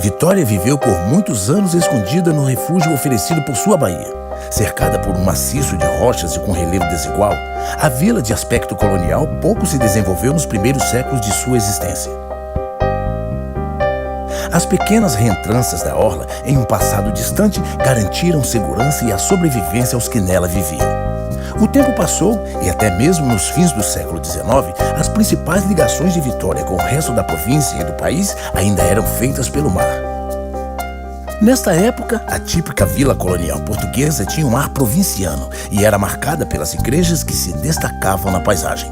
Vitória viveu por muitos anos escondida no refúgio oferecido por sua Bahia. Cercada por um maciço de rochas e com relevo desigual, a vila de aspecto colonial pouco se desenvolveu nos primeiros séculos de sua existência. As pequenas reentranças da orla, em um passado distante, garantiram segurança e a sobrevivência aos que nela viviam. O tempo passou e até mesmo nos fins do século XIX, as principais ligações de Vitória com o resto da província e do país ainda eram feitas pelo mar. Nesta época, a típica vila colonial portuguesa tinha um ar provinciano e era marcada pelas igrejas que se destacavam na paisagem.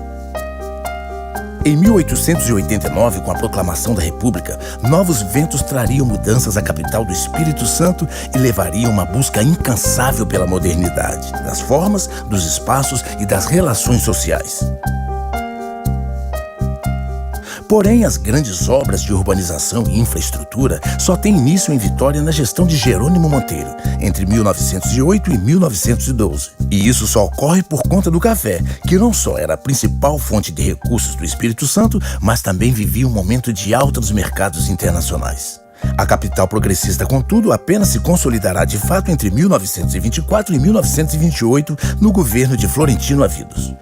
Em 1889, com a proclamação da República, novos ventos trariam mudanças à capital do Espírito Santo e levariam uma busca incansável pela modernidade, das formas, dos espaços e das relações sociais. Porém, as grandes obras de urbanização e infraestrutura só têm início em Vitória na gestão de Jerônimo Monteiro, entre 1908 e 1912. E isso só ocorre por conta do café, que não só era a principal fonte de recursos do Espírito Santo, mas também vivia um momento de alta nos mercados internacionais. A capital progressista, contudo, apenas se consolidará de fato entre 1924 e 1928 no governo de Florentino Avidos.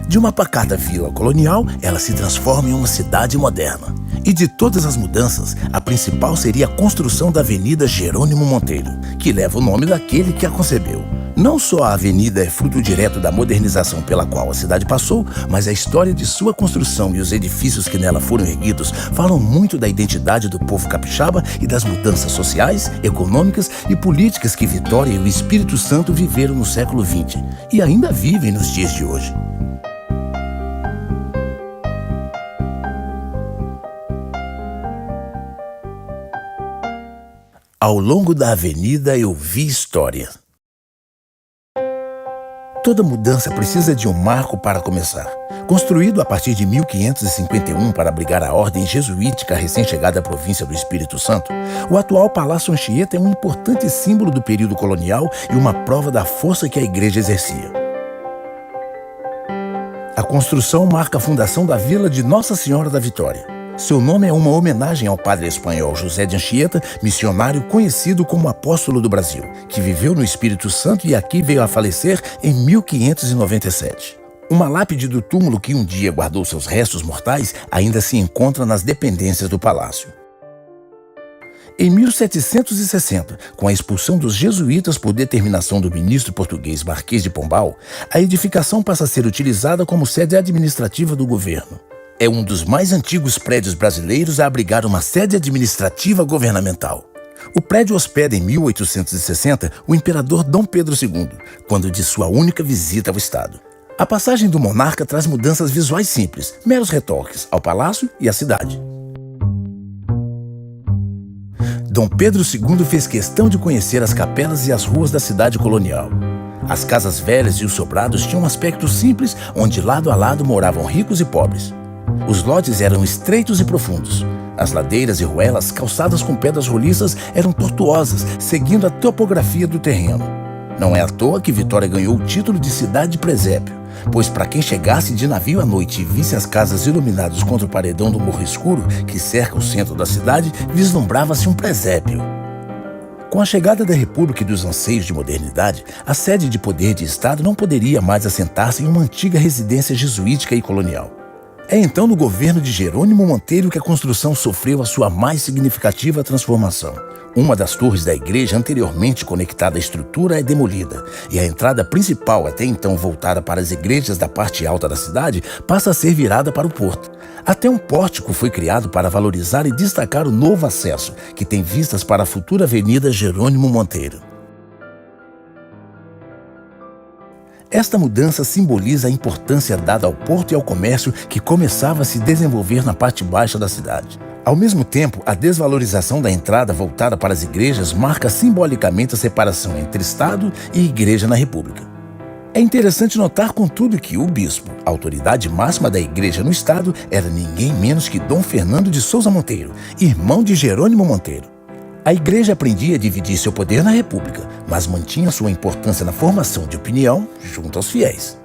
De uma pacata vila colonial, ela se transforma em uma cidade moderna. E de todas as mudanças, a principal seria a construção da Avenida Jerônimo Monteiro, que leva o nome daquele que a concebeu. Não só a avenida é fruto direto da modernização pela qual a cidade passou, mas a história de sua construção e os edifícios que nela foram erguidos falam muito da identidade do povo capixaba e das mudanças sociais, econômicas e políticas que Vitória e o Espírito Santo viveram no século XX e ainda vivem nos dias de hoje. Ao longo da avenida eu vi história. Toda mudança precisa de um marco para começar. Construído a partir de 1551 para abrigar a ordem jesuítica recém-chegada à província do Espírito Santo, o atual Palácio Anchieta é um importante símbolo do período colonial e uma prova da força que a igreja exercia. A construção marca a fundação da vila de Nossa Senhora da Vitória. Seu nome é uma homenagem ao padre espanhol José de Anchieta, missionário conhecido como Apóstolo do Brasil, que viveu no Espírito Santo e aqui veio a falecer em 1597. Uma lápide do túmulo que um dia guardou seus restos mortais ainda se encontra nas dependências do palácio. Em 1760, com a expulsão dos jesuítas por determinação do ministro português Marquês de Pombal, a edificação passa a ser utilizada como sede administrativa do governo. É um dos mais antigos prédios brasileiros a abrigar uma sede administrativa governamental. O prédio hospeda em 1860 o imperador Dom Pedro II, quando de sua única visita ao estado. A passagem do monarca traz mudanças visuais simples, meros retoques ao palácio e à cidade. Dom Pedro II fez questão de conhecer as capelas e as ruas da cidade colonial. As casas velhas e os sobrados tinham um aspecto simples, onde lado a lado moravam ricos e pobres. Os lotes eram estreitos e profundos. As ladeiras e ruelas, calçadas com pedras roliças, eram tortuosas, seguindo a topografia do terreno. Não é à toa que Vitória ganhou o título de cidade de presépio, pois para quem chegasse de navio à noite e visse as casas iluminadas contra o paredão do morro escuro que cerca o centro da cidade, vislumbrava-se um presépio. Com a chegada da República e dos anseios de modernidade, a sede de poder de Estado não poderia mais assentar-se em uma antiga residência jesuítica e colonial. É então no governo de Jerônimo Monteiro que a construção sofreu a sua mais significativa transformação. Uma das torres da igreja anteriormente conectada à estrutura é demolida e a entrada principal, até então voltada para as igrejas da parte alta da cidade, passa a ser virada para o porto. Até um pórtico foi criado para valorizar e destacar o novo acesso, que tem vistas para a futura Avenida Jerônimo Monteiro. Esta mudança simboliza a importância dada ao porto e ao comércio que começava a se desenvolver na parte baixa da cidade. Ao mesmo tempo, a desvalorização da entrada voltada para as igrejas marca simbolicamente a separação entre Estado e Igreja na República. É interessante notar, contudo, que o bispo, a autoridade máxima da igreja no Estado, era ninguém menos que Dom Fernando de Souza Monteiro, irmão de Jerônimo Monteiro. A igreja aprendia a dividir seu poder na República, mas mantinha sua importância na formação de opinião junto aos fiéis.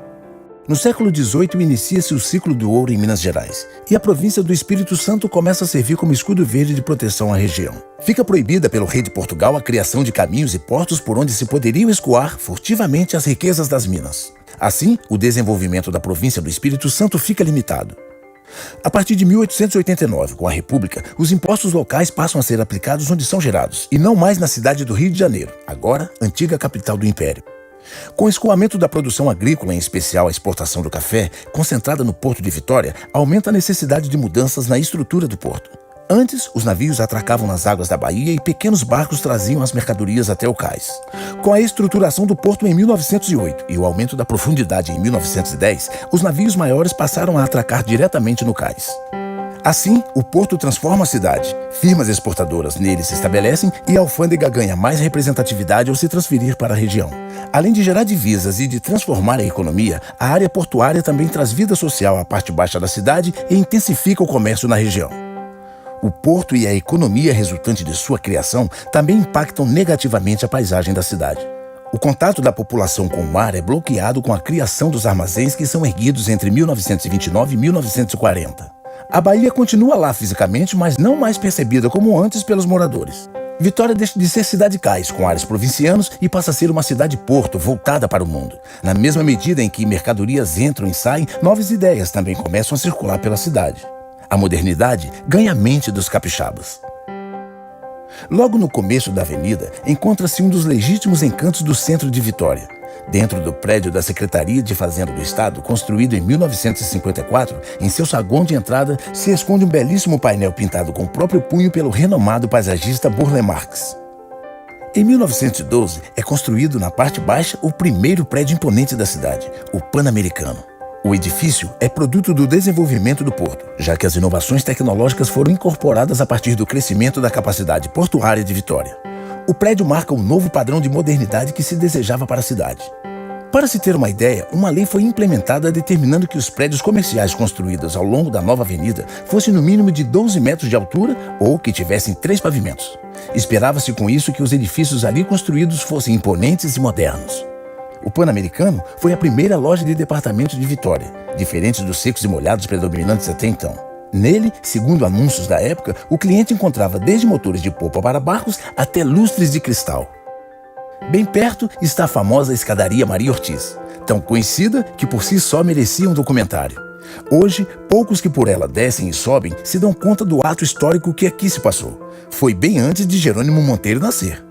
No século XVIII inicia-se o ciclo do ouro em Minas Gerais, e a província do Espírito Santo começa a servir como escudo verde de proteção à região. Fica proibida pelo rei de Portugal a criação de caminhos e portos por onde se poderiam escoar furtivamente as riquezas das minas. Assim, o desenvolvimento da província do Espírito Santo fica limitado. A partir de 1889, com a República, os impostos locais passam a ser aplicados onde são gerados, e não mais na cidade do Rio de Janeiro, agora antiga capital do Império. Com o escoamento da produção agrícola, em especial a exportação do café, concentrada no Porto de Vitória, aumenta a necessidade de mudanças na estrutura do porto. Antes, os navios atracavam nas águas da Bahia e pequenos barcos traziam as mercadorias até o cais. Com a estruturação do porto em 1908 e o aumento da profundidade em 1910, os navios maiores passaram a atracar diretamente no cais. Assim, o porto transforma a cidade. Firmas exportadoras nele se estabelecem e a alfândega ganha mais representatividade ao se transferir para a região. Além de gerar divisas e de transformar a economia, a área portuária também traz vida social à parte baixa da cidade e intensifica o comércio na região. O porto e a economia resultante de sua criação também impactam negativamente a paisagem da cidade. O contato da população com o mar é bloqueado com a criação dos armazéns que são erguidos entre 1929 e 1940. A Bahia continua lá fisicamente, mas não mais percebida como antes pelos moradores. Vitória deixa de ser cidade-cais, com ares provincianos, e passa a ser uma cidade-porto voltada para o mundo. Na mesma medida em que mercadorias entram e saem, novas ideias também começam a circular pela cidade. A modernidade ganha a mente dos capixabas. Logo no começo da avenida, encontra-se um dos legítimos encantos do centro de Vitória. Dentro do prédio da Secretaria de Fazenda do Estado, construído em 1954, em seu saguão de entrada se esconde um belíssimo painel pintado com o próprio punho pelo renomado paisagista Burle Marx. Em 1912, é construído na parte baixa o primeiro prédio imponente da cidade, o Pan-Americano. O edifício é produto do desenvolvimento do porto, já que as inovações tecnológicas foram incorporadas a partir do crescimento da capacidade portuária de Vitória. O prédio marca um novo padrão de modernidade que se desejava para a cidade. Para se ter uma ideia, uma lei foi implementada determinando que os prédios comerciais construídos ao longo da nova avenida fossem no mínimo de 12 metros de altura ou que tivessem 3 pavimentos. Esperava-se com isso que os edifícios ali construídos fossem imponentes e modernos. O Pan-Americano foi a primeira loja de departamento de Vitória, diferente dos secos e molhados predominantes até então. Nele, segundo anúncios da época, o cliente encontrava desde motores de polpa para barcos até lustres de cristal. Bem perto está a famosa escadaria Maria Ortiz, tão conhecida que por si só merecia um documentário. Hoje, poucos que por ela descem e sobem se dão conta do ato histórico que aqui se passou. Foi bem antes de Jerônimo Monteiro nascer.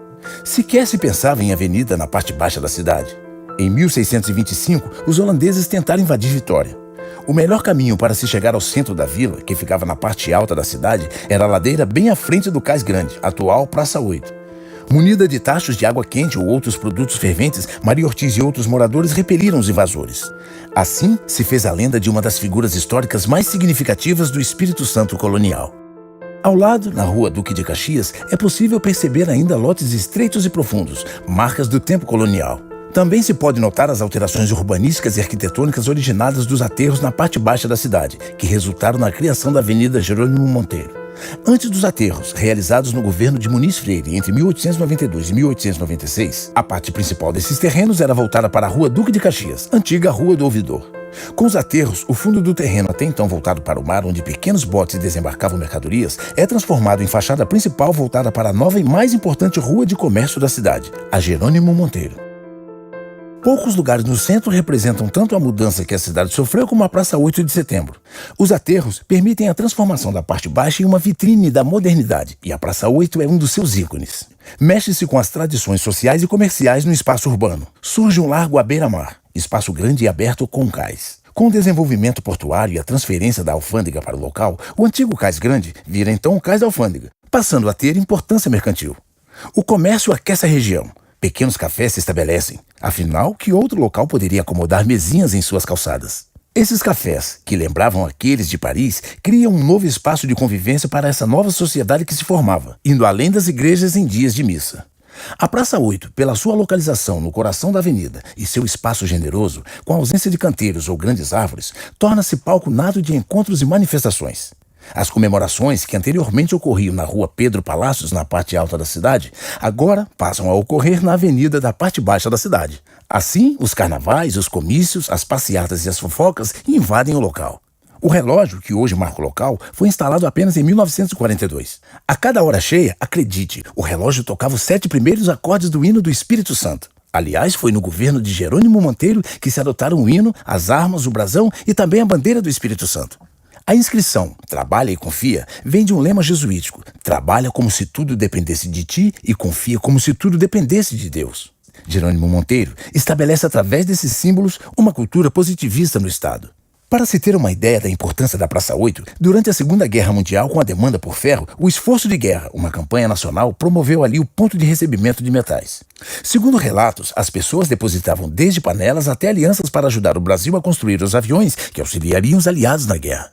Sequer se pensava em avenida na parte baixa da cidade. Em 1625, os holandeses tentaram invadir Vitória. O melhor caminho para se chegar ao centro da vila, que ficava na parte alta da cidade, era a ladeira bem à frente do Cais Grande, atual Praça 8. Munida de tachos de água quente ou outros produtos ferventes, Maria Ortiz e outros moradores repeliram os invasores. Assim, se fez a lenda de uma das figuras históricas mais significativas do Espírito Santo colonial. Ao lado, na rua Duque de Caxias, é possível perceber ainda lotes estreitos e profundos, marcas do tempo colonial. Também se pode notar as alterações urbanísticas e arquitetônicas originadas dos aterros na parte baixa da cidade, que resultaram na criação da Avenida Jerônimo Monteiro. Antes dos aterros, realizados no governo de Muniz Freire entre 1892 e 1896, a parte principal desses terrenos era voltada para a Rua Duque de Caxias, antiga Rua do Ouvidor. Com os aterros, o fundo do terreno até então voltado para o mar, onde pequenos botes desembarcavam mercadorias, é transformado em fachada principal voltada para a nova e mais importante rua de comércio da cidade, a Jerônimo Monteiro. Poucos lugares no centro representam tanto a mudança que a cidade sofreu como a Praça 8 de Setembro. Os aterros permitem a transformação da parte baixa em uma vitrine da modernidade, e a Praça 8 é um dos seus ícones. Mexe-se com as tradições sociais e comerciais no espaço urbano. Surge um largo à beira-mar, espaço grande e aberto com cais. Com o desenvolvimento portuário e a transferência da alfândega para o local, o antigo Cais Grande vira então o Cais da Alfândega, passando a ter importância mercantil. O comércio aquece a região. Pequenos cafés se estabelecem. Afinal, que outro local poderia acomodar mesinhas em suas calçadas? Esses cafés, que lembravam aqueles de Paris, criam um novo espaço de convivência para essa nova sociedade que se formava, indo além das igrejas em dias de missa. A Praça 8, pela sua localização no coração da avenida e seu espaço generoso, com a ausência de canteiros ou grandes árvores, torna-se palco nato de encontros e manifestações. As comemorações que anteriormente ocorriam na rua Pedro Palácios, na parte alta da cidade, agora passam a ocorrer na avenida da parte baixa da cidade. Assim, os carnavais, os comícios, as passeatas e as fofocas invadem o local. O relógio, que hoje marca o local, foi instalado apenas em 1942. A cada hora cheia, acredite, o relógio tocava os 7 primeiros acordes do hino do Espírito Santo. Aliás, foi no governo de Jerônimo Monteiro que se adotaram o hino, as armas, o brasão e também a bandeira do Espírito Santo. A inscrição "Trabalha e confia" vem de um lema jesuítico: trabalha como se tudo dependesse de ti e confia como se tudo dependesse de Deus. Jerônimo Monteiro estabelece através desses símbolos uma cultura positivista no Estado. Para se ter uma ideia da importância da Praça 8, durante a Segunda Guerra Mundial, com a demanda por ferro, o Esforço de Guerra, uma campanha nacional, promoveu ali o ponto de recebimento de metais. Segundo relatos, as pessoas depositavam desde panelas até alianças para ajudar o Brasil a construir os aviões que auxiliariam os aliados na guerra.